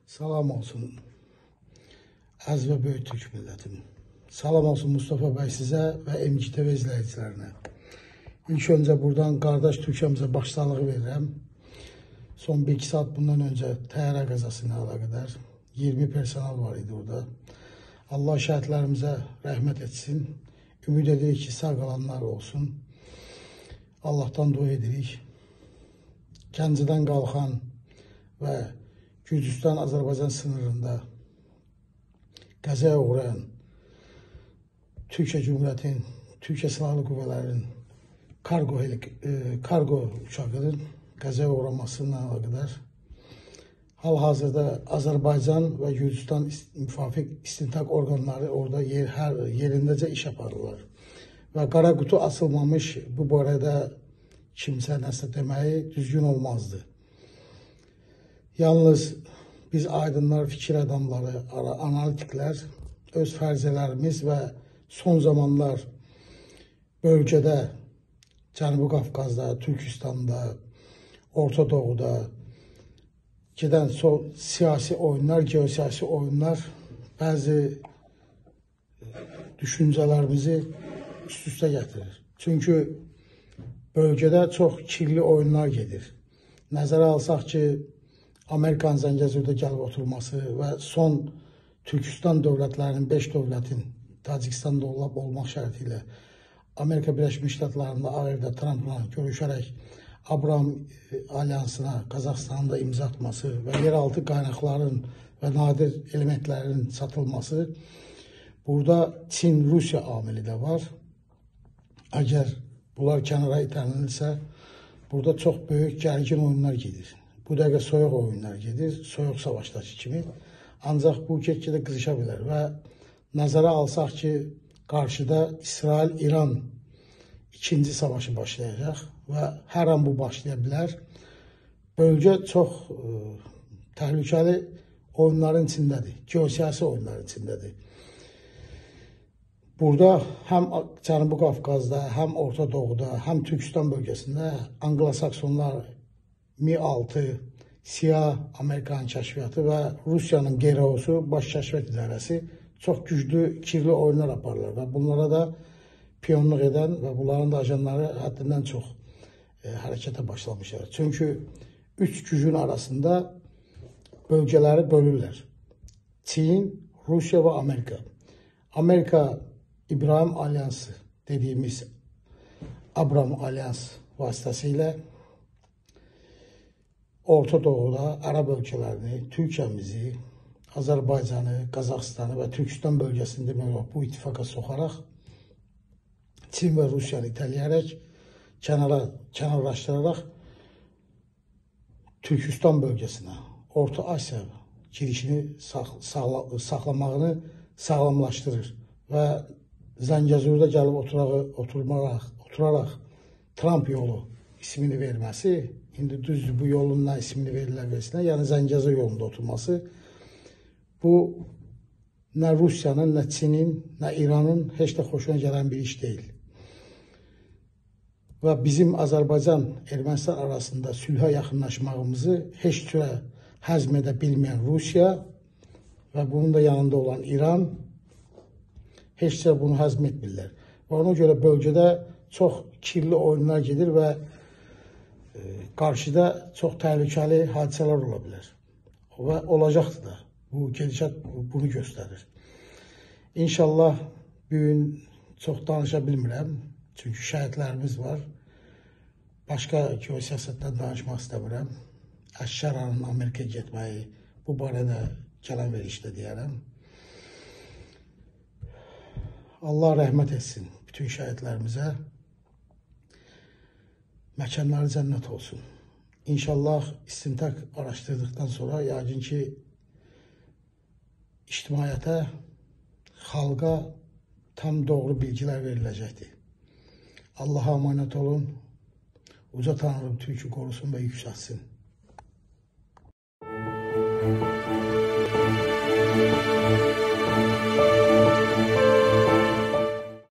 Salam olsun əziz və böyük Türk millətim. Salam olsun Mustafa bəy sizə və MGTV izləyicilərinə. İlk öncə buradan qardaş Türkiyəmizə başsağlığı verirəm. Son 1-2 saat bundan öncə təyyarə qəzası ilə əlaqədar 20 personel var idi orada. Allah şəhidlərimizə rəhmət etsin. Ümid edirik ki, sağ qalanlar olsun. Allahdan dua edirik. Gəncədən qalxan və Gürcüstan, Azərbaycan sınırında qəzaya uğrayan Türkiyə Cumhuriyyətinin, Türkiyə Silahlı Qüvvələrinin kargo uçağının qəzaya uğramasına əlaqədar hal-hazırda Azərbaycan və Gürcüstan müvafiq istintaq orqanları orada yerindəcə iş aparırlar. Və qara qutu açılmamış bu barədə kimsə nəsə deməyi düzgün olmazdı. Yalnız biz aydınlar, fikir adamları, analitiklər öz fərzələrimiz və son zamanlar bölgədə, Cənubi Qafqazda, Türkistanda, Orta Doğuda gedən siyasi oyunlar, geosiyasi oyunlar bəzi düşüncələrimizi üst-üstə gətirir. Çünki bölgədə çox kirli oyunlar gedir. Nəzərə alsaq ki, Amerikanın Zəngəzurda gəlib oturması və son Türkistan dövlətlərinin 5 dövlətin Tacikistanda olmaq şərti ilə Amerika Birləşmiş Ştatlarında Ağ Evdə Trumpla görüşərək Abraham Alyansına Qazaxıstanda imza atması və yeraltı qaynaqların və nadir elementlərin satılması, burada Çin-Rusiya amili də var. Əgər bunlar kənara itənilirsə, burada çox böyük gərgin oyunlar gedir. Bu dəqiqə soyuq oyunlar gedir, soyuq savaşdakı kimi. Ancaq bu get-gedə qızışa bilər və nəzərə alsaq ki, qarşıda İsrail-İran ikinci savaşı başlayacaq və hər an bu başlaya bilər. Bölgə çox təhlükəli oyunların içindədir, geosiyasi oyunların içindədir. Burada həm Cənubi Qafqazda, həm Orta Doğuda, həm Türkistan bölgəsində Anglosaksonlar, Mi-6, SİA, Amerikanın kəşfiyyatı və Rusiyanın GRO-su, baş kəşfiyyat idarəsi çox güclü, kirli oyunlar aparırlar və bunlara da piyonluq edən və bunların da ajanları həddindən çox hərəkətə başlamışlar. Çünki üç gücün arasında bölgələri bölürlər. Çin, Rusiya və Amerika. Amerika İbrahim Alyansı dediyimiz Abraham Alyans vasitəsilə Orta Doğuda Ərəb ölkələrini, Türkiyəmizi, Azərbaycanı, Qazaxıstanı və Türkistan bölgəsində bu ittifaqa soxaraq Çin və Rusiyanı itələyərək, kənarlaşdıraraq Türkistan bölgəsinə, Orta Asiya girişini saxlamağını sağlamlaşdırır və Zəngəzurda gəlib oturaraq Trump yolu ismini verməsi, indi düzdür bu yolun nə ismini verirlər versinlər, yəni Zəngəzur yolunda oturması, bu nə Rusiyanın, nə Çinin, nə İranın heç də xoşuna gələn bir iş deyil. Və bizim Azərbaycan-Ermənistan arasında sülhə yaxınlaşmağımızı heç cürə həzm edə bilməyən Rusiya və bunun da yanında olan İran heç cürə bunu həzm etmirlər. Və ona görə bölgədə çox kirli oyunlar gedir və qarşıda çox təhlükəli hadisələr ola bilər. Və olacaqdır da. Bu gedişat bunu göstərir. İnşallah bugün çox danışa bilmirəm. Çünki şəhidlərimiz var. Başqa geosiyasətdən danışmaq istəmirəm. Əşşəranın Amerikaya getməyi bu barədə gələn verişdə deyərəm. Allah rəhmət etsin bütün şəhidlərimizə. Məkanları cənnət olsun. İnşallah istintaq araşdırdıqdan sonra yəqin ki, ictimaiyyətə, xalqa tam doğru bilgilər veriləcəkdir. Allah'a əmanət olun. Uca Tanrım Türkü qorusun və yüksəlsin.